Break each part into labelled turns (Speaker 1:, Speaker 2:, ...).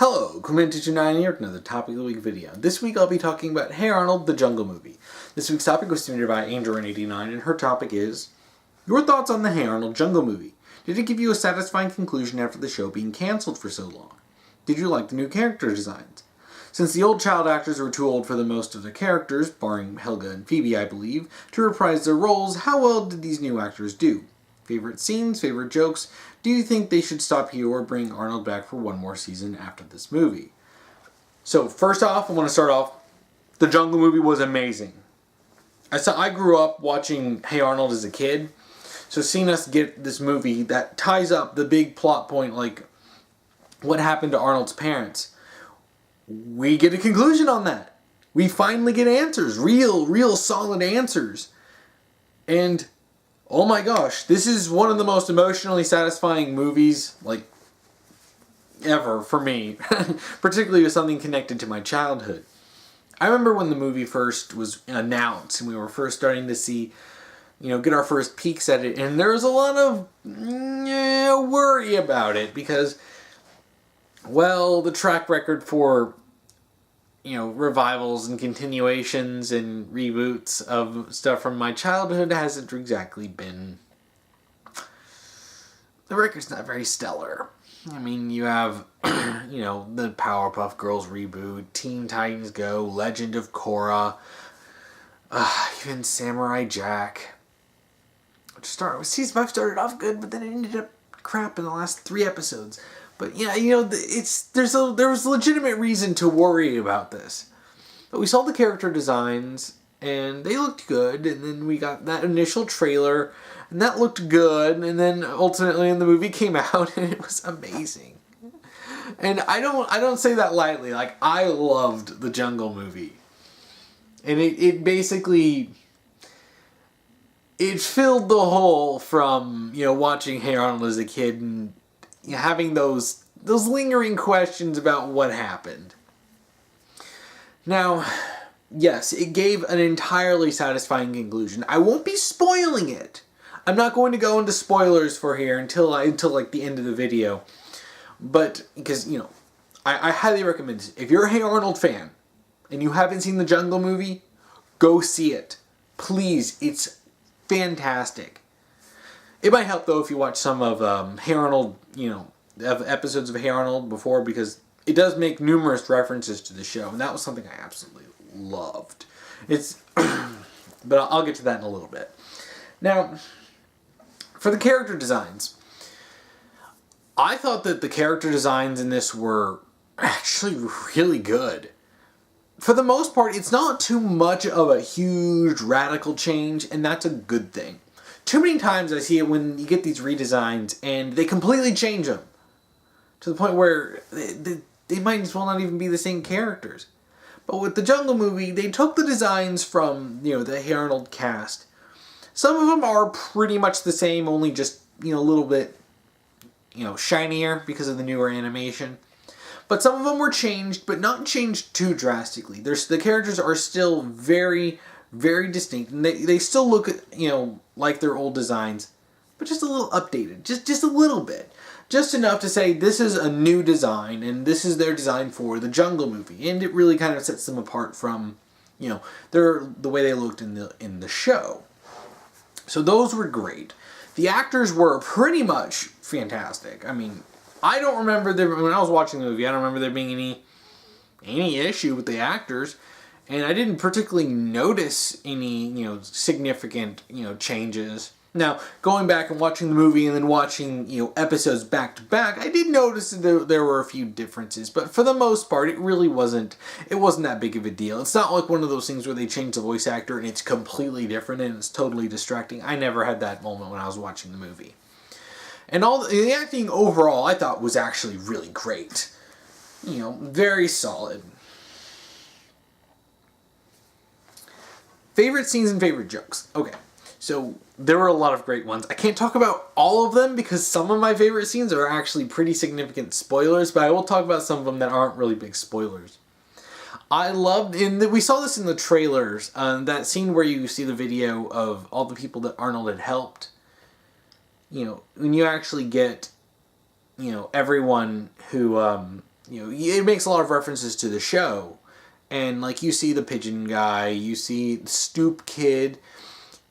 Speaker 1: Hello, Clement229 here with another Topic of the Week video. This week I'll be talking about Hey Arnold, the Jungle Movie. This week's topic was submitted by Angel89, and her topic is your thoughts on the Hey Arnold Jungle Movie. Did it give you a satisfying conclusion after the show being cancelled for so long? Did you like the new character designs? Since the old child actors were too old for the most of their characters, barring Helga and Phoebe I believe, to reprise their roles, how well did these new actors do? Favorite scenes, favorite jokes? Do you think they should stop here or bring Arnold back for one more season after this movie? So first off, I want to start off, the Jungle Movie was amazing. I grew up watching Hey Arnold as a kid, so seeing us get this movie that ties up the big plot point, like what happened to Arnold's parents, we get a conclusion on that. We finally get answers, real solid answers. And oh my gosh, this is one of the most emotionally satisfying movies, like, ever for me. Particularly with something connected to my childhood. I remember when the movie first was announced and we were first starting to see, get our first peeks at it. And there was a lot of worry about it because, well, the track record for revivals and continuations and reboots of stuff from my childhood hasn't exactly been... The record's not very stellar. I mean, you have, the Powerpuff Girls reboot, Teen Titans Go, Legend of Korra, even Samurai Jack. Season 5 started off good, but then it ended up crap in the last 3 episodes. But yeah, there was legitimate reason to worry about this. But we saw the character designs, and they looked good, and then we got that initial trailer, and that looked good, and then ultimately the movie came out, and it was amazing. And I don't say that lightly. Like, I loved the Jungle Movie. And it basically... It filled the hole from, watching Hey Arnold as a kid and having those lingering questions about what happened. Now, yes, it gave an entirely satisfying conclusion. I won't be spoiling it. I'm not going to go into spoilers for here until like the end of the video. But because, I highly recommend it. If you're a Hey Arnold fan and you haven't seen the Jungle Movie, go see it. Please, it's fantastic. It might help though if you watch some of Hey Arnold, of episodes of Hey Arnold before, because it does make numerous references to the show, and that was something I absolutely loved. But I'll get to that in a little bit. Now, for the character designs, I thought that the character designs in this were actually really good. For the most part, it's not too much of a huge radical change, and that's a good thing. Too many times I see it when you get these redesigns and they completely change them to the point where they might as well not even be the same characters. But with the Jungle Movie, they took the designs from, the Hey Arnold cast. Some of them are pretty much the same, only just, a little bit, shinier because of the newer animation. But some of them were changed, but not changed too drastically. The characters are still very, very distinct, and they still look, like their old designs, but just a little updated, just a little bit. Just enough to say this is a new design, and this is their design for the Jungle Movie, and it really kind of sets them apart from, the way they looked in the show. So those were great. The actors were pretty much fantastic. I mean, I don't remember when I was watching the movie, I don't remember there being any issue with the actors, and I didn't particularly notice any, significant, changes. Now, going back and watching the movie and then watching, episodes back to back, I did notice that there were a few differences, but for the most part, it really wasn't that big of a deal. It's not like one of those things where they change the voice actor and it's completely different and it's totally distracting. I never had that moment when I was watching the movie. And the acting overall, I thought, was actually really great. Very solid. Favorite scenes and favorite jokes. Okay, so there were a lot of great ones. I can't talk about all of them because some of my favorite scenes are actually pretty significant spoilers, but I will talk about some of them that aren't really big spoilers. I loved, we saw this in the trailers, that scene where you see the video of all the people that Arnold had helped. When you actually get, everyone who it makes a lot of references to the show. And, like, you see the pigeon guy, you see the stoop kid,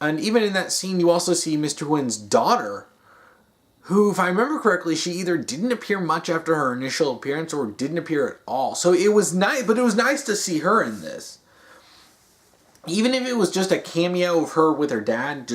Speaker 1: and even in that scene, you also see Mr. Wynn's daughter, who, if I remember correctly, she either didn't appear much after her initial appearance or didn't appear at all. So it was nice, but it was nice to see her in this. Even if it was just a cameo of her with her dad,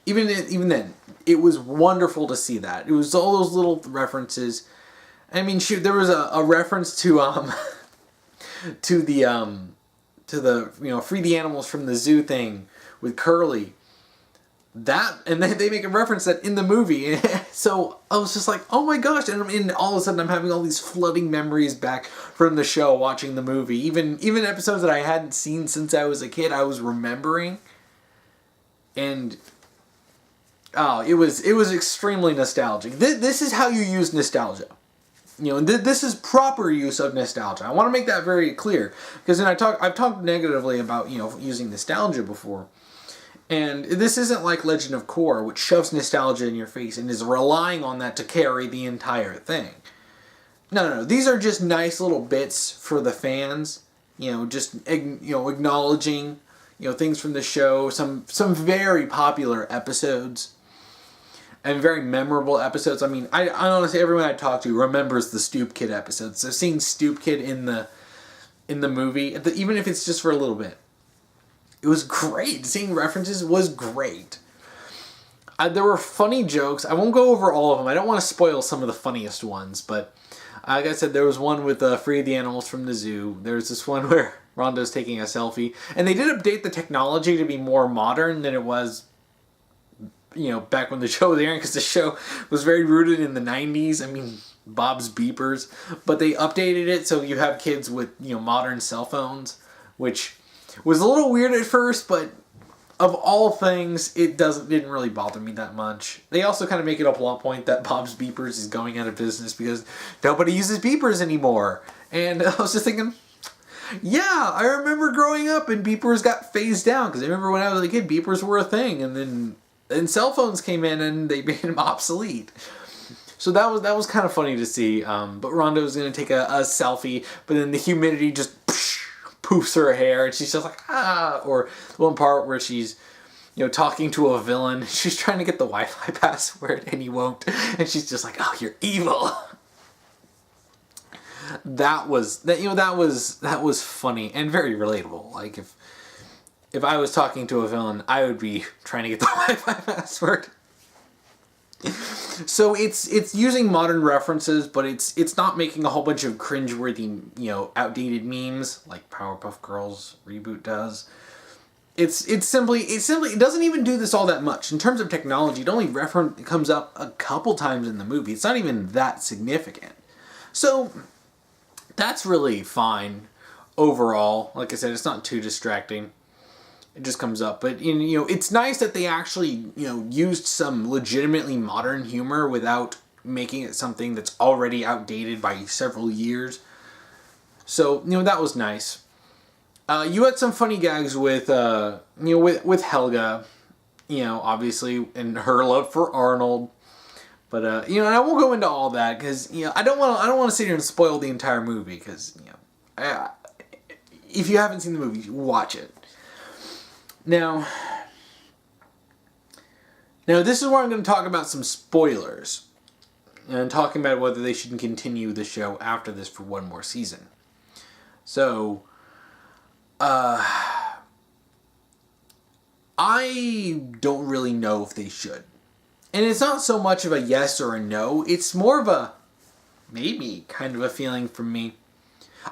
Speaker 1: even then, it was wonderful to see that. It was all those little references. I mean, shoot, there was a reference to to the free the animals from the zoo thing with Curly. That, and they make a reference that in the movie. So I was just like, oh my gosh. And all of a sudden I'm having all these flooding memories back from the show watching the movie. Even episodes that I hadn't seen since I was a kid, I was remembering. And it was extremely nostalgic. This is how you use nostalgia. This is proper use of nostalgia. I want to make that very clear, because I've talked negatively about using nostalgia before, and this isn't like Legend of Korra, which shoves nostalgia in your face and is relying on that to carry the entire thing. No. These are just nice little bits for the fans. Just acknowledging things from the show, some very popular episodes. And very memorable episodes. I mean, I honestly, everyone I talk to remembers the Stoop Kid episodes. So seeing Stoop Kid in the movie, even if it's just for a little bit, it was great. Seeing references was great. There were funny jokes. I won't go over all of them. I don't want to spoil some of the funniest ones, but like I said, there was one with Free the Animals from the Zoo. There's this one where Rondo's taking a selfie, and they did update the technology to be more modern than it was back when the show was airing, because the show was very rooted in the 90s. I mean, Bob's Beepers. But they updated it so you have kids with, modern cell phones, which was a little weird at first, but of all things, it didn't really bother me that much. They also kind of make it a plot point that Bob's Beepers is going out of business because nobody uses beepers anymore. And I was just thinking, yeah, I remember growing up and beepers got phased down, because I remember when I was a kid, beepers were a thing, and then cell phones came in and they made them obsolete. So that was kind of funny to see. But Rondo was going to take a selfie, but then the humidity just poofs her hair, and she's just like, ah. Or one part where she's talking to a villain. She's trying to get the Wi-Fi password and he won't, and she's just like, oh, you're evil. That was funny and very relatable. Like, if I was talking to a villain, I would be trying to get the Wi-Fi password. So it's using modern references, but it's not making a whole bunch of cringeworthy, outdated memes like Powerpuff Girls reboot does. It doesn't even do this all that much in terms of technology. It comes up a couple times in the movie. It's not even that significant. So that's really fine overall. Like I said, it's not too distracting. It just comes up. But, it's nice that they actually, used some legitimately modern humor without making it something that's already outdated by several years. So, that was nice. You had some funny gags with Helga, obviously, and her love for Arnold. But, and I won't go into all that because, I don't want to sit here and spoil the entire movie because, if you haven't seen the movie, watch it. Now, this is where I'm going to talk about some spoilers. And talking about whether they should continue the show after this for one more season. So, I don't really know if they should. And it's not so much of a yes or a no. It's more of a maybe kind of a feeling from me.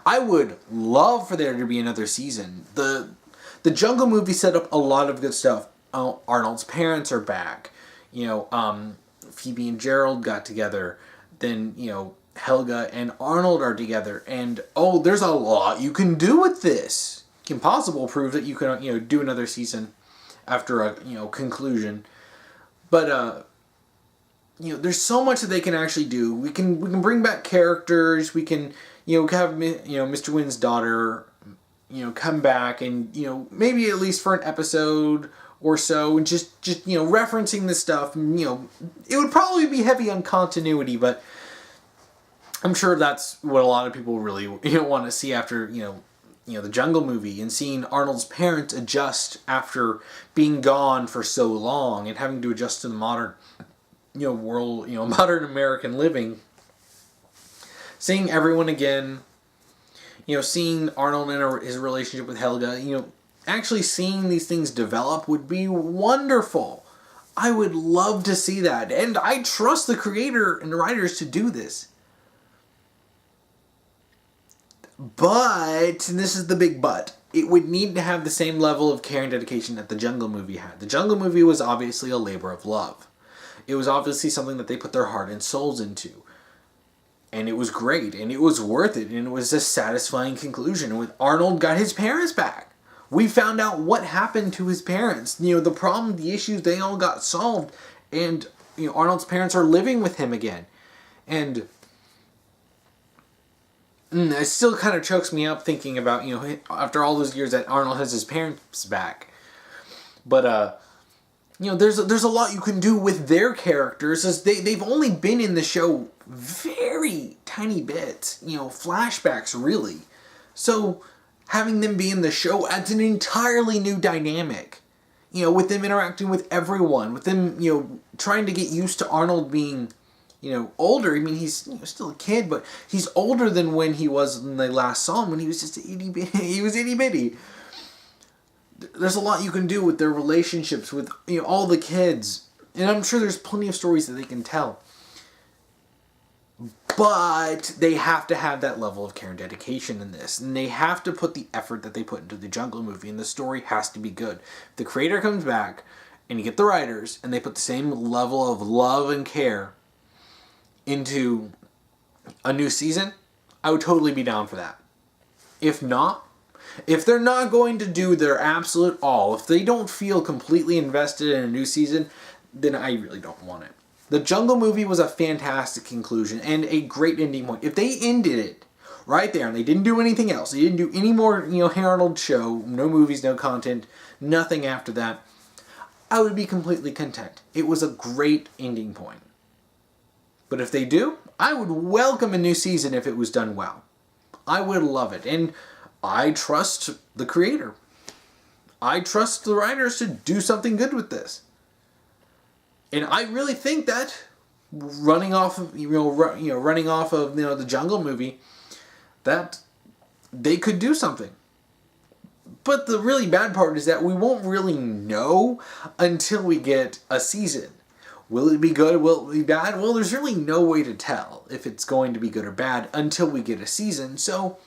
Speaker 1: I would love for there to be another season. The Jungle Movie set up a lot of good stuff. Arnold's parents are back. Phoebe and Gerald got together. Then, Helga and Arnold are together. And, there's a lot you can do with this. Kim Possible prove that you can, do another season after a, conclusion. But, there's so much that they can actually do. We can bring back characters. We can, have, Mr. Wynn's daughter, come back and, maybe at least for an episode or so, and just referencing this stuff. It would probably be heavy on continuity, but I'm sure that's what a lot of people really want to see after the Jungle Movie, and seeing Arnold's parents adjust after being gone for so long and having to adjust to the modern world, modern American living. Seeing everyone again, seeing Arnold in his relationship with Helga, actually seeing these things develop would be wonderful. I would love to see that, and I trust the creator and the writers to do this. But, and this is the big but, it would need to have the same level of care and dedication that the Jungle Movie had. The Jungle Movie was obviously a labor of love. It was obviously something that they put their heart and souls into. And it was great, and it was worth it, and it was a satisfying conclusion. With Arnold got his parents back. We found out what happened to his parents. The problem, the issues, they all got solved. And, Arnold's parents are living with him again. And it still kind of chokes me up thinking about, after all those years that Arnold has his parents back. But, there's a lot you can do with their characters, as they've only been in the show very tiny bits, flashbacks really. So having them be in the show adds an entirely new dynamic, with them interacting with everyone, with them, trying to get used to Arnold being, older. I mean, he's still a kid, but he's older than when he was when they last saw him, when he was just he was itty bitty. There's a lot you can do with their relationships with all the kids, and I'm sure there's plenty of stories that they can tell. But they have to have that level of care and dedication in this, and they have to put the effort that they put into the Jungle Movie, and the story has to be good. If the creator comes back, and you get the writers, and they put the same level of love and care into a new season, I would totally be down for that. If not, if they're not going to do their absolute all, if they don't feel completely invested in a new season, then I really don't want it. The Jungle Movie was a fantastic conclusion and a great ending point. If they ended it right there and they didn't do anything else, they didn't do any more, Hey Arnold show, no movies, no content, nothing after that, I would be completely content. It was a great ending point. But if they do, I would welcome a new season if it was done well. I would love it. And I trust the creator. I trust the writers to do something good with this. And I really think that running off of the Jungle Movie, that they could do something. But the really bad part is that we won't really know until we get a season. Will it be good? Will it be bad? Well, there's really no way to tell if it's going to be good or bad until we get a season. So,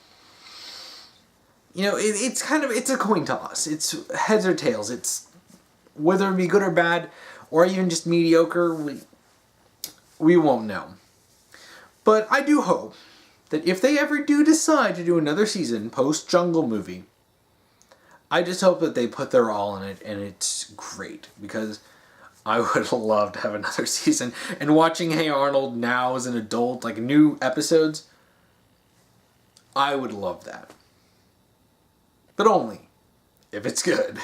Speaker 1: it's a coin toss. It's heads or tails. It's whether it be good or bad, or even just mediocre, we won't know. But I do hope that if they ever do decide to do another season post-Jungle Movie, I just hope that they put their all in it and it's great, because I would love to have another season. And watching Hey Arnold now as an adult, like new episodes, I would love that. But only if it's good.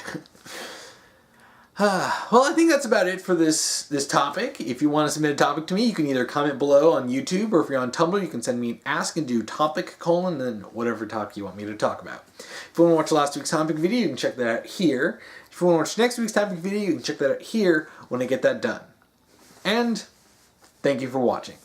Speaker 1: Well, I think that's about it for this topic. If you want to submit a topic to me, you can either comment below on YouTube, or if you're on Tumblr, you can send me an ask and do topic : then whatever topic you want me to talk about. If you want to watch last week's topic video, you can check that out here. If you want to watch next week's topic video, you can check that out here when I get that done. And thank you for watching.